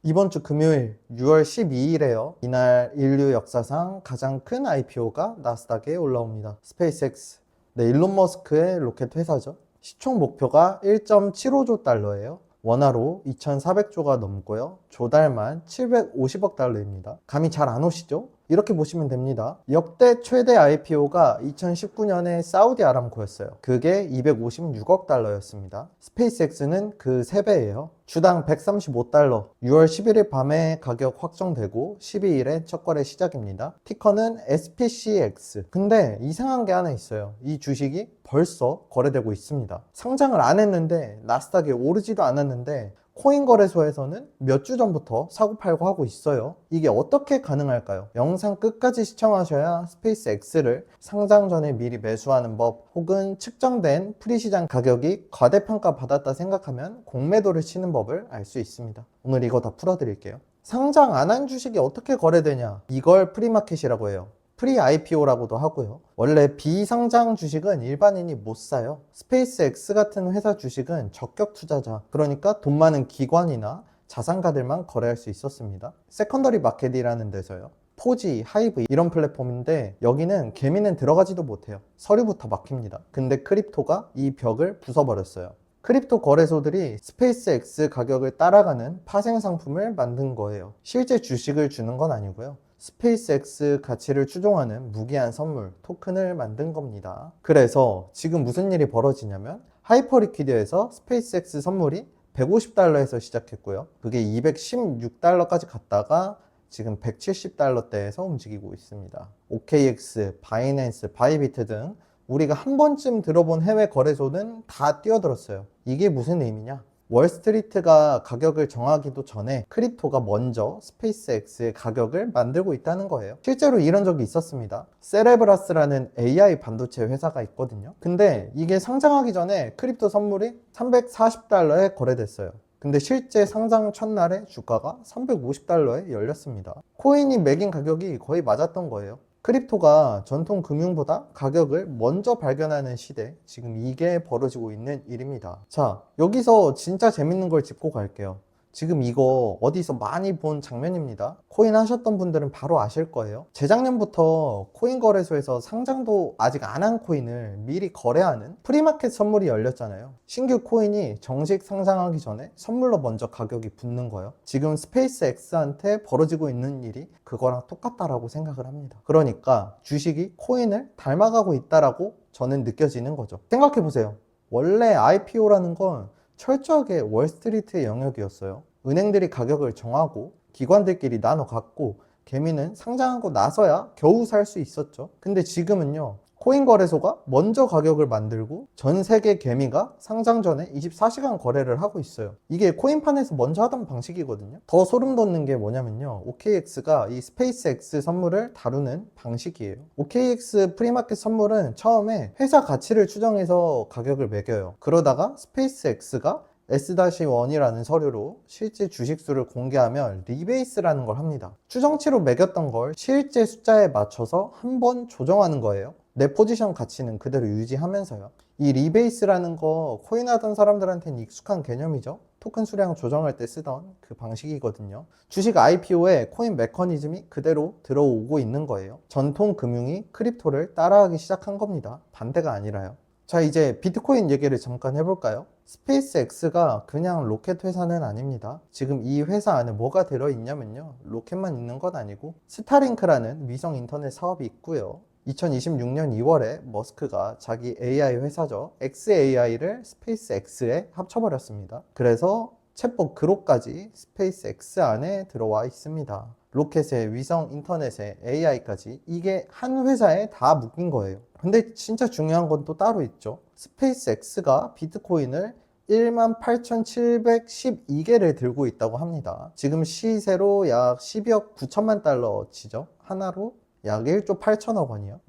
이번 주 금요일 6월 12일에요. 이날 인류 역사상 가장 큰 IPO가 나스닥에 올라옵니다. 스페이스X. 네, 일론 머스크의 로켓 회사죠. 시총 목표가 1.75조 달러예요. 원화로 2,400조가 넘고요. 조달만 750억 달러입니다. 감이 잘 안 오시죠? 이렇게 보시면 됩니다. 역대 최대 IPO가 2019년에 사우디 아람코였어요. 그게 256억 달러였습니다. 스페이스X는 그 3배예요. 주당 135달러. 6월 11일 밤에 가격 확정되고 12일에 첫 거래 시작입니다. 티커는 SPCX. 근데 이상한 게 하나 있어요. 이 주식이 벌써 거래되고 있습니다. 상장을 안 했는데 나스닥에 오르지도 않았는데 코인 거래소에서는 몇 주 전부터 사고팔고 하고 있어요. 이게 어떻게 가능할까요? 영상 끝까지 시청하셔야 스페이스X를 상장 전에 미리 매수하는 법, 혹은 측정된 프리시장 가격이 과대평가 받았다 생각하면 공매도를 치는 법을 알 수 있습니다. 오늘 이거 다 풀어드릴게요. 상장 안 한 주식이 어떻게 거래되냐? 이걸 프리마켓이라고 해요. 프리 IPO라고도 하고요. 원래 비상장 주식은 일반인이 못 사요. 스페이스X 같은 회사 주식은 적격 투자자, 그러니까 돈 많은 기관이나 자산가들만 거래할 수 있었습니다. 세컨더리 마켓이라는 데서요. 포지, 하이브 이런 플랫폼인데 여기는 개미는 들어가지도 못해요. 서류부터 막힙니다. 근데 크립토가 이 벽을 부숴버렸어요. 크립토 거래소들이 스페이스X 가격을 따라가는 파생 상품을 만든 거예요. 실제 주식을 주는 건 아니고요. 스페이스X 가치를 추종하는 무기한 선물, 토큰을 만든 겁니다. 그래서 지금 무슨 일이 벌어지냐면 하이퍼리퀴드에서 스페이스X 선물이 150달러에서 시작했고요. 그게 216달러까지 갔다가 지금 170달러대에서 움직이고 있습니다. OKX, 바이낸스, 바이비트 등 우리가 한 번쯤 들어본 해외 거래소는 다 뛰어들었어요. 이게 무슨 의미냐? 월스트리트가 가격을 정하기도 전에 크립토가 먼저 스페이스X의 가격을 만들고 있다는 거예요. 실제로 이런 적이 있었습니다. 세레브라스라는 AI 반도체 회사가 있거든요. 근데 이게 상장하기 전에 크립토 선물이 340달러에 거래됐어요. 근데 실제 상장 첫날에 주가가 350달러에 열렸습니다. 코인이 매긴 가격이 거의 맞았던 거예요. 크립토가 전통 금융보다 가격을 먼저 발견하는 시대, 지금 이게 벌어지고 있는 일입니다. 자, 여기서 진짜 재밌는 걸 짚고 갈게요. 지금 이거 어디서 많이 본 장면입니다. 코인 하셨던 분들은 바로 아실 거예요. 재작년부터 코인 거래소에서 상장도 아직 안 한 코인을 미리 거래하는 프리마켓 선물이 열렸잖아요. 신규 코인이 정식 상장하기 전에 선물로 먼저 가격이 붙는 거예요. 지금 스페이스X한테 벌어지고 있는 일이 그거랑 똑같다라고 생각을 합니다. 그러니까 주식이 코인을 닮아가고 있다라고 저는 느껴지는 거죠. 생각해 보세요. 원래 IPO라는 건 철저하게 월스트리트의 영역이었어요. 은행들이 가격을 정하고 기관들끼리 나눠 갖고 개미는 상장하고 나서야 겨우 살 수 있었죠. 근데 지금은요, 코인 거래소가 먼저 가격을 만들고 전 세계 개미가 상장 전에 24시간 거래를 하고 있어요. 이게 코인판에서 먼저 하던 방식이거든요. 더 소름 돋는 게 뭐냐면요, OKX가 이 스페이스X 선물을 다루는 방식이에요. OKX 프리마켓 선물은 처음에 회사 가치를 추정해서 가격을 매겨요. 그러다가 스페이스X가 S-1이라는 서류로 실제 주식수를 공개하면 리베이스라는 걸 합니다. 추정치로 매겼던 걸 실제 숫자에 맞춰서 한번 조정하는 거예요. 내 포지션 가치는 그대로 유지하면서요. 이 리베이스라는 거 코인 하던 사람들한테는 익숙한 개념이죠. 토큰 수량 조정할 때 쓰던 그 방식이거든요. 주식 IPO에 코인 메커니즘이 그대로 들어오고 있는 거예요. 전통 금융이 크립토를 따라하기 시작한 겁니다. 반대가 아니라요. 자, 이제 비트코인 얘기를 잠깐 해볼까요? 스페이스X가 그냥 로켓 회사는 아닙니다. 지금 이 회사 안에 뭐가 들어있냐면요, 로켓만 있는 건 아니고 스타링크라는 위성 인터넷 사업이 있고요. 2026년 2월에 머스크가 자기 AI 회사죠, XAI를 스페이스X에 합쳐버렸습니다. 그래서 챗봇 그로까지 스페이스X 안에 들어와 있습니다. 로켓에 위성 인터넷에 AI까지 이게 한 회사에 다 묶인 거예요. 근데 진짜 중요한 건 또 따로 있죠. 스페이스X가 비트코인을 18,712개를 들고 있다고 합니다. 지금 시세로 약 12억 9천만 달러치죠. 하나로 약 1조 8천억 원이요.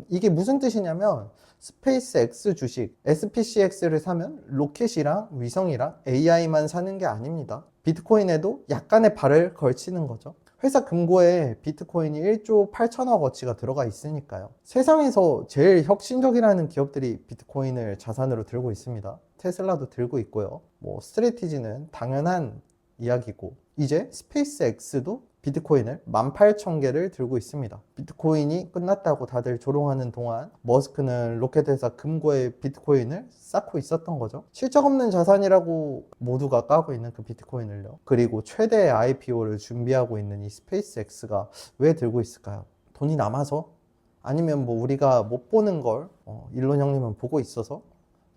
이게 무슨 뜻이냐면 스페이스X 주식 SPCX를 사면 로켓이랑 위성이랑 AI만 사는 게 아닙니다. 비트코인에도 약간의 발을 걸치는 거죠. 회사 금고에 비트코인이 1조 8천억 어치가 들어가 있으니까요. 세상에서 제일 혁신적이라는 기업들이 비트코인을 자산으로 들고 있습니다. 테슬라도 들고 있고요. 스트레티지는 당연한 이야기고, 이제 스페이스X도 비트코인을 18,000개를 들고 있습니다. 비트코인이 끝났다고 다들 조롱하는 동안 머스크는 로켓 회사 금고에 비트코인을 쌓고 있었던 거죠. 실적 없는 자산이라고 모두가 까고 있는 그 비트코인을요. 그리고 최대의 IPO를 준비하고 있는 이 스페이스X가 왜 들고 있을까요? 돈이 남아서? 아니면 뭐 우리가 못 보는 걸 일론 형님은 보고 있어서?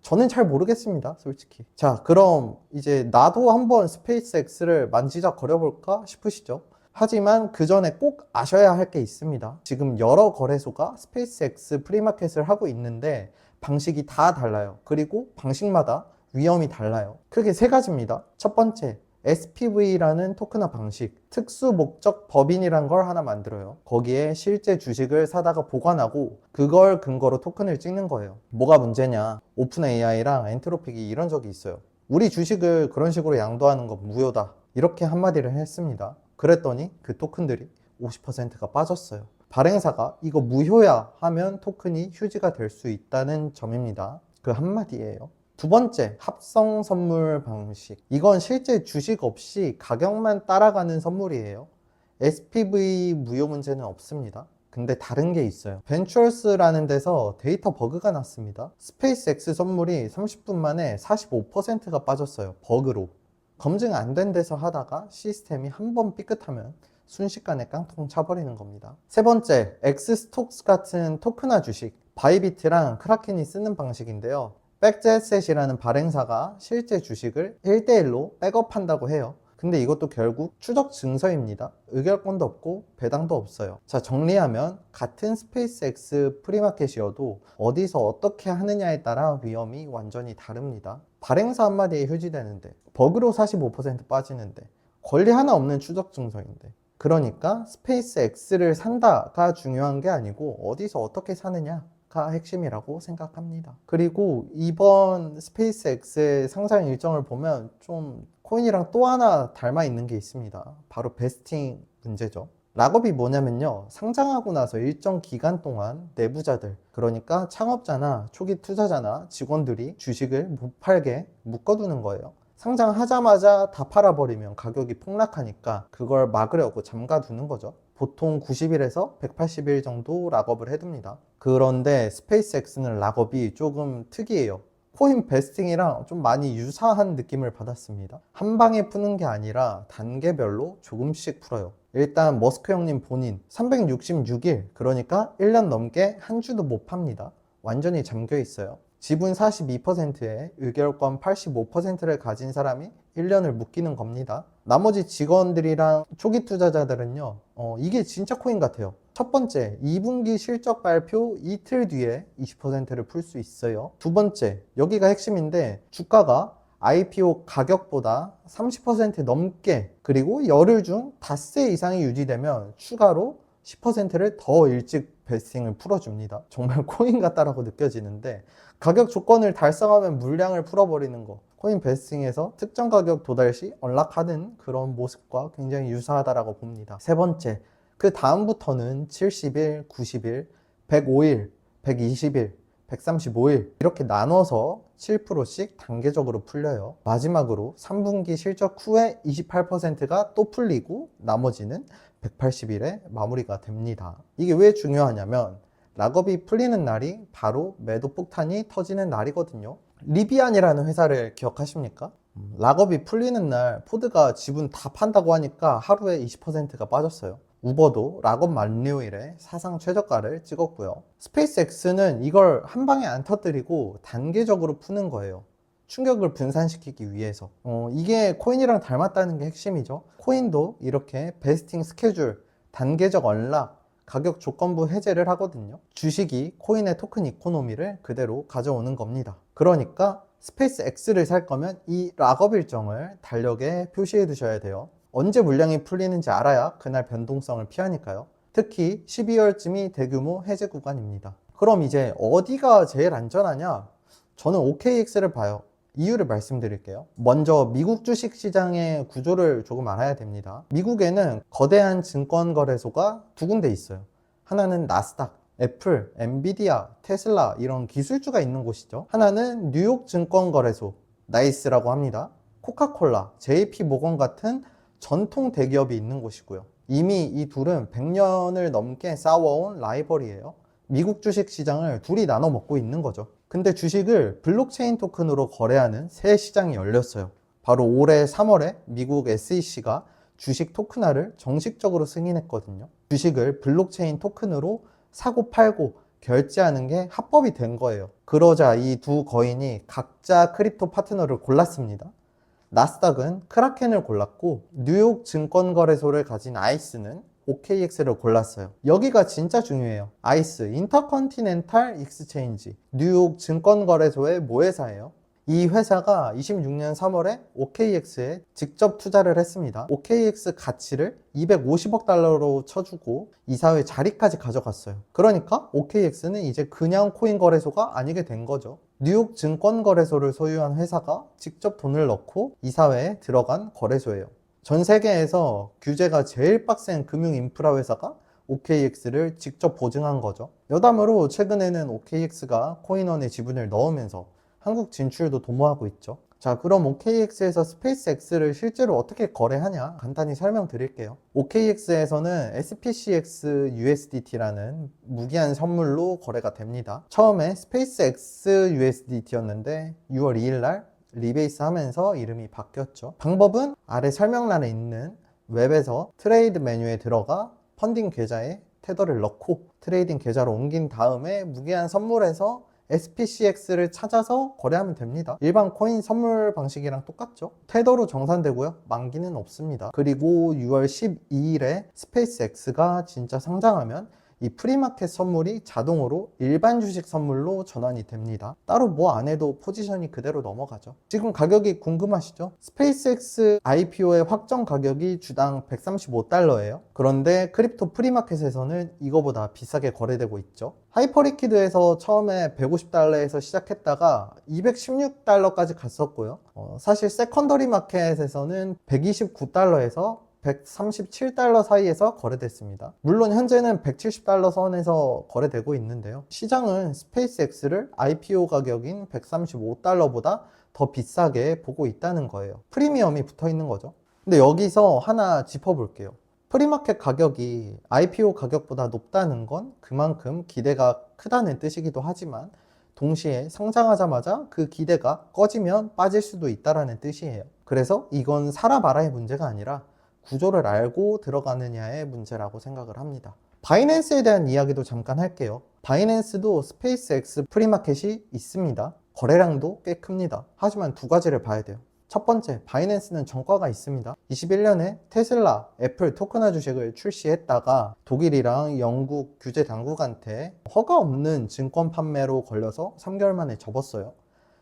저는 잘 모르겠습니다, 솔직히. 자, 그럼 이제 나도 한번 스페이스X를 만지작거려 볼까 싶으시죠? 하지만 그 전에 꼭 아셔야 할 게 있습니다. 지금 여러 거래소가 스페이스X 프리마켓을 하고 있는데 방식이 다 달라요. 그리고 방식마다 위험이 달라요. 크게 세 가지입니다. 첫 번째, SPV라는 토큰화 방식, 특수 목적 법인이란 걸 하나 만들어요. 거기에 실제 주식을 사다가 보관하고 그걸 근거로 토큰을 찍는 거예요. 뭐가 문제냐? 오픈 AI랑 엔트로픽이 이런 적이 있어요. 우리 주식을 그런 식으로 양도하는 건 무효다, 이렇게 한마디를 했습니다. 그랬더니 그 토큰들이 50%가 빠졌어요. 발행사가 이거 무효야 하면 토큰이 휴지가 될 수 있다는 점입니다. 그 한마디예요. 두 번째, 합성 선물 방식. 이건 실제 주식 없이 가격만 따라가는 선물이에요. SPV 무효 문제는 없습니다. 근데 다른 게 있어요. 벤처스라는 데서 데이터 버그가 났습니다. 스페이스X 선물이 30분 만에 45%가 빠졌어요. 버그로. 검증 안 된 데서 하다가 시스템이 한번 삐끗하면 순식간에 깡통 차버리는 겁니다. 세 번째, 엑스스톡스 같은 토큰화 주식, 바이비트랑 크라켄이 쓰는 방식인데요. 백제셋이라는 발행사가 실제 주식을 1대1로 백업한다고 해요. 근데 이것도 결국 추적 증서입니다. 의결권도 없고 배당도 없어요. 자, 정리하면 같은 스페이스X 프리마켓이어도 어디서 어떻게 하느냐에 따라 위험이 완전히 다릅니다. 발행사 한마디에 휴지되는데, 버그로 45% 빠지는데, 권리 하나 없는 추적 증서인데. 그러니까 스페이스X를 산다가 중요한 게 아니고 어디서 어떻게 사느냐가 핵심이라고 생각합니다. 그리고 이번 스페이스X의 상장 일정을 보면 좀 코인이랑 또 하나 닮아 있는 게 있습니다. 바로 베스팅 문제죠. 락업이 뭐냐면요, 상장하고 나서 일정 기간 동안 내부자들, 그러니까 창업자나 초기 투자자나 직원들이 주식을 못 팔게 묶어두는 거예요. 상장하자마자 다 팔아버리면 가격이 폭락하니까 그걸 막으려고 잠가두는 거죠. 보통 90일에서 180일 정도 락업을 해둡니다. 그런데 스페이스X는 락업이 조금 특이해요. 코인 베스팅이랑 좀 많이 유사한 느낌을 받았습니다. 한 방에 푸는 게 아니라 단계별로 조금씩 풀어요. 일단 머스크 형님 본인 366일, 그러니까 1년 넘게 한 주도 못 팝니다. 완전히 잠겨 있어요. 지분 42%에 의결권 85%를 가진 사람이 1년을 묶이는 겁니다. 나머지 직원들이랑 초기 투자자들은요, 이게 진짜 코인 같아요. 첫 번째, 2분기 실적 발표 이틀 뒤에 20%를 풀 수 있어요. 두 번째, 여기가 핵심인데, 주가가 IPO 가격보다 30% 넘게, 그리고 열흘 중 닷새 이상이 유지되면 추가로 10%를 더 일찍 베스팅을 풀어줍니다. 정말 코인 같다라고 느껴지는데, 가격 조건을 달성하면 물량을 풀어버리는 거, 코인 베스팅에서 특정 가격 도달 시 언락하는 그런 모습과 굉장히 유사하다라고 봅니다. 세 번째, 그 다음부터는 70일, 90일, 105일, 120일, 135일 이렇게 나눠서 7%씩 단계적으로 풀려요. 마지막으로 3분기 실적 후에 28%가 또 풀리고 나머지는 180일에 마무리가 됩니다. 이게 왜 중요하냐면 락업이 풀리는 날이 바로 매도 폭탄이 터지는 날이거든요. 리비안이라는 회사를 기억하십니까? 락업이 풀리는 날 포드가 지분 다 판다고 하니까 하루에 20%가 빠졌어요. 우버도 락업 만료일에 사상 최저가를 찍었고요. 스페이스X는 이걸 한 방에 안 터뜨리고 단계적으로 푸는 거예요. 충격을 분산시키기 위해서. 이게 코인이랑 닮았다는 게 핵심이죠. 코인도 이렇게 베스팅 스케줄, 단계적 언락, 가격 조건부 해제를 하거든요. 주식이 코인의 토큰 이코노미를 그대로 가져오는 겁니다. 그러니까 스페이스X를 살 거면 이 락업 일정을 달력에 표시해 두셔야 돼요. 언제 물량이 풀리는지 알아야 그날 변동성을 피하니까요. 특히 12월쯤이 대규모 해제 구간입니다. 그럼 이제 어디가 제일 안전하냐? 저는 OKX를 봐요. 이유를 말씀드릴게요. 먼저 미국 주식시장의 구조를 조금 알아야 됩니다. 미국에는 거대한 증권거래소가 두 군데 있어요. 하나는 나스닥, 애플, 엔비디아, 테슬라 이런 기술주가 있는 곳이죠. 하나는 뉴욕 증권거래소, 나이스라고 합니다. 코카콜라, JP모건 같은 전통 대기업이 있는 곳이고요. 이미 이 둘은 100년을 넘게 싸워온 라이벌이에요. 미국 주식 시장을 둘이 나눠 먹고 있는 거죠. 근데 주식을 블록체인 토큰으로 거래하는 새 시장이 열렸어요. 바로 올해 3월에 미국 SEC가 주식 토큰화를 정식적으로 승인했거든요. 주식을 블록체인 토큰으로 사고 팔고 결제하는 게 합법이 된 거예요. 그러자 이 두 거인이 각자 크립토 파트너를 골랐습니다. 나스닥은 크라켄을 골랐고 뉴욕 증권거래소를 가진 아이스는 OKX를 골랐어요. 여기가 진짜 중요해요. 아이스, 인터컨티넨탈 익스체인지, 뉴욕 증권거래소의 모회사예요. 이 회사가 26년 3월에 OKX에 직접 투자를 했습니다. OKX 가치를 250억 달러로 쳐주고 이사회 자리까지 가져갔어요. 그러니까 OKX는 이제 그냥 코인 거래소가 아니게 된 거죠. 뉴욕 증권거래소를 소유한 회사가 직접 돈을 넣고 이사회에 들어간 거래소예요. 전 세계에서 규제가 제일 빡센 금융 인프라 회사가 OKX를 직접 보증한 거죠. 여담으로 최근에는 OKX가 코인원의 지분을 넣으면서 한국 진출도 도모하고 있죠. 자, 그럼 OKX에서 스페이스X를 실제로 어떻게 거래하냐 간단히 설명드릴게요. OKX에서는 SPCX USDT라는 무기한 선물로 거래가 됩니다. 처음에 스페이스X USDT였는데 6월 2일 날 리베이스 하면서 이름이 바뀌었죠. 방법은 아래 설명란에 있는 웹에서 트레이드 메뉴에 들어가 펀딩 계좌에 테더를 넣고 트레이딩 계좌로 옮긴 다음에 무기한 선물에서 SPCX를 찾아서 거래하면 됩니다. 일반 코인 선물 방식이랑 똑같죠. 테더로 정산되고요. 만기는 없습니다. 그리고 6월 12일에 스페이스X가 진짜 상장하면 이 프리마켓 선물이 자동으로 일반 주식 선물로 전환이 됩니다. 따로 뭐 안 해도 포지션이 그대로 넘어가죠. 지금 가격이 궁금하시죠? 스페이스X IPO의 확정 가격이 주당 135달러예요. 그런데 크립토 프리마켓에서는 이거보다 비싸게 거래되고 있죠. 하이퍼리퀴드에서 처음에 150달러에서 시작했다가 216달러까지 갔었고요. 사실 세컨더리 마켓에서는 129달러에서 137달러 사이에서 거래됐습니다. 물론 현재는 170달러 선에서 거래되고 있는데요. 시장은 스페이스X를 IPO 가격인 135달러보다 더 비싸게 보고 있다는 거예요. 프리미엄이 붙어 있는 거죠. 근데 여기서 하나 짚어볼게요. 프리마켓 가격이 IPO 가격보다 높다는 건 그만큼 기대가 크다는 뜻이기도 하지만 동시에 상장하자마자 그 기대가 꺼지면 빠질 수도 있다는 뜻이에요. 그래서 이건 사라 마라의 문제가 아니라 구조를 알고 들어가느냐의 문제라고 생각을 합니다. 바이낸스에 대한 이야기도 잠깐 할게요. 바이낸스도 스페이스X 프리마켓이 있습니다. 거래량도 꽤 큽니다. 하지만 두 가지를 봐야 돼요. 첫 번째, 바이낸스는 전과가 있습니다. 21년에 테슬라, 애플 토큰화 주식을 출시했다가 독일이랑 영국 규제 당국한테 허가 없는 증권 판매로 걸려서 3개월 만에 접었어요.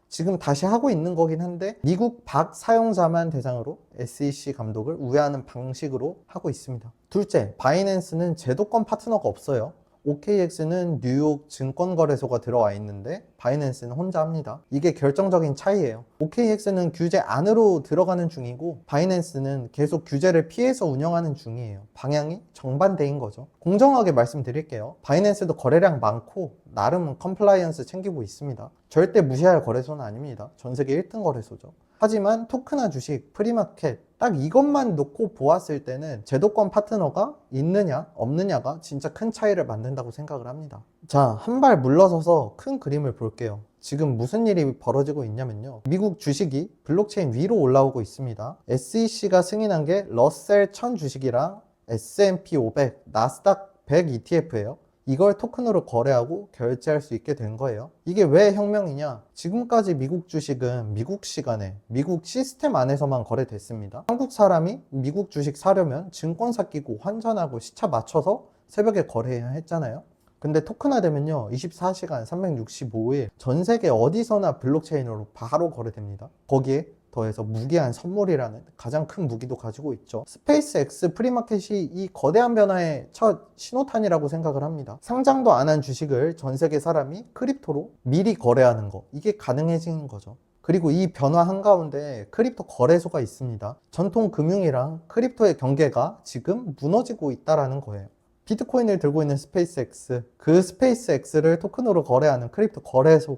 지금 다시 하고 있는 거긴 한데 미국 박 사용자만 대상으로 SEC 감독을 우회하는 방식으로 하고 있습니다. 둘째, 바이낸스는 제도권 파트너가 없어요. OKX는 뉴욕 증권거래소가 들어와 있는데 바이낸스는 혼자 합니다. 이게 결정적인 차이예요. OKX는 규제 안으로 들어가는 중이고 바이낸스는 계속 규제를 피해서 운영하는 중이에요. 방향이 정반대인 거죠. 공정하게 말씀드릴게요. 바이낸스도 거래량 많고 나름 컴플라이언스 챙기고 있습니다. 절대 무시할 거래소는 아닙니다. 전 세계 1등 거래소죠. 하지만 토큰화 주식, 프리마켓 딱 이것만 놓고 보았을 때는 제도권 파트너가 있느냐 없느냐가 진짜 큰 차이를 만든다고 생각을 합니다. 자, 한 발 물러서서 큰 그림을 볼게요. 지금 무슨 일이 벌어지고 있냐면요. 미국 주식이 블록체인 위로 올라오고 있습니다. SEC가 승인한 게 러셀 1000 주식이랑 S&P 500, 나스닥 100 ETF예요. 이걸 토큰으로 거래하고 결제할 수 있게 된 거예요. 이게 왜 혁명이냐? 지금까지 미국 주식은 미국 시간에 미국 시스템 안에서만 거래됐습니다. 한국 사람이 미국 주식 사려면 증권사 끼고 환전하고 시차 맞춰서 새벽에 거래해야 했잖아요. 근데 토큰화 되면요 24시간 365일 전 세계 어디서나 블록체인으로 바로 거래됩니다. 거기에 더해서 무기한 선물이라는 가장 큰 무기도 가지고 있죠. 스페이스X 프리마켓이 이 거대한 변화의 첫 신호탄이라고 생각을 합니다. 상장도 안 한 주식을 전 세계 사람이 크립토로 미리 거래하는 거, 이게 가능해진 거죠. 그리고 이 변화 한가운데 크립토 거래소가 있습니다. 전통 금융이랑 크립토의 경계가 지금 무너지고 있다는 거예요. 비트코인을 들고 있는 스페이스X, 그 스페이스X를 토큰으로 거래하는 크립토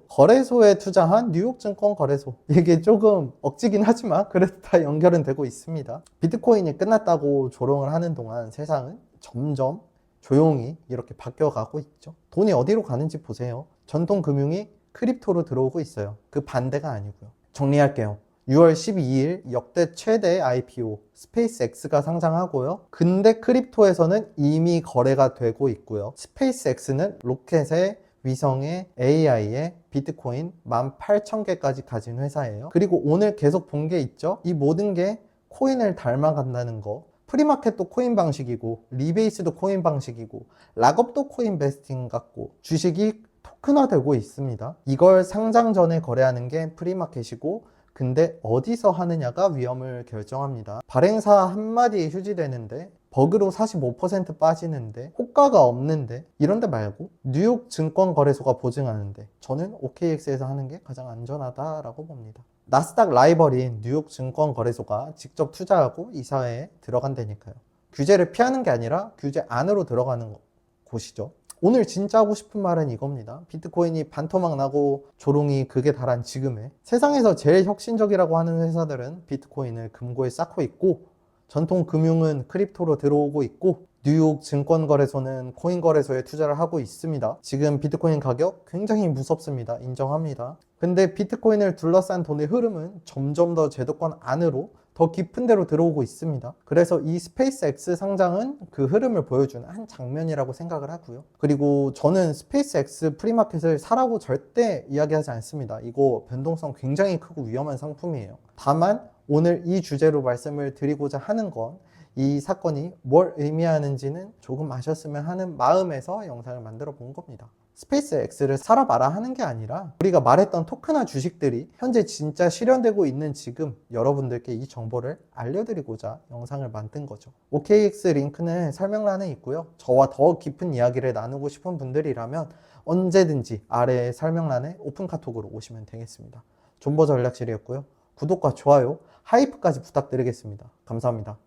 거래소에 투자한 뉴욕증권 거래소. 이게 조금 억지긴 하지만 그래도 다 연결은 되고 있습니다. 비트코인이 끝났다고 조롱을 하는 동안 세상은 점점 조용히 이렇게 바뀌어가고 있죠. 돈이 어디로 가는지 보세요. 전통 금융이 크립토로 들어오고 있어요. 그 반대가 아니고요. 정리할게요. 6월 12일 역대 최대 IPO 스페이스X가 상장하고요. 근데 크립토에서는 이미 거래가 되고 있고요. 스페이스X는 로켓에 위성에 AI에 비트코인 18,000개까지 가진 회사예요. 그리고 오늘 계속 본 게 있죠. 이 모든 게 코인을 닮아간다는 거. 프리마켓도 코인 방식이고 리베이스도 코인 방식이고 락업도 코인 베스팅 같고 주식이 토큰화되고 있습니다. 이걸 상장 전에 거래하는 게 프리마켓이고 근데 어디서 하느냐가 위험을 결정합니다. 발행사 한마디에 휴지되는데 버그로 45% 빠지는데 호가가 없는데 이런 데 말고 뉴욕 증권거래소가 보증하는데 저는 OKX에서 하는 게 가장 안전하다라고 봅니다. 나스닥 라이벌인 뉴욕 증권거래소가 직접 투자하고 이사회에 들어간다니까요. 규제를 피하는 게 아니라 규제 안으로 들어가는 곳이죠. 오늘 진짜 하고 싶은 말은 이겁니다. 비트코인이 반토막 나고 조롱이 극에 달한 지금에 세상에서 제일 혁신적이라고 하는 회사들은 비트코인을 금고에 쌓고 있고 전통 금융은 크립토로 들어오고 있고 뉴욕 증권거래소는 코인거래소에 투자를 하고 있습니다. 지금 비트코인 가격 굉장히 무섭습니다. 인정합니다. 근데 비트코인을 둘러싼 돈의 흐름은 점점 더 제도권 안으로 더 깊은 데로 들어오고 있습니다. 그래서 이 스페이스X 상장은 그 흐름을 보여주는 한 장면이라고 생각을 하고요. 그리고 저는 스페이스X 프리마켓을 사라고 절대 이야기하지 않습니다. 이거 변동성 굉장히 크고 위험한 상품이에요. 다만 오늘 이 주제로 말씀을 드리고자 하는 건 이 사건이 뭘 의미하는지는 조금 아셨으면 하는 마음에서 영상을 만들어 본 겁니다. 스페이스X를 사라봐라 하는 게 아니라 우리가 말했던 토큰화 주식들이 현재 진짜 실현되고 있는 지금 여러분들께 이 정보를 알려드리고자 영상을 만든 거죠. OKX 링크는 설명란에 있고요. 저와 더 깊은 이야기를 나누고 싶은 분들이라면 언제든지 아래 설명란에 오픈 카톡으로 오시면 되겠습니다. 존버 전략실이었고요. 구독과 좋아요, 하이프까지 부탁드리겠습니다. 감사합니다.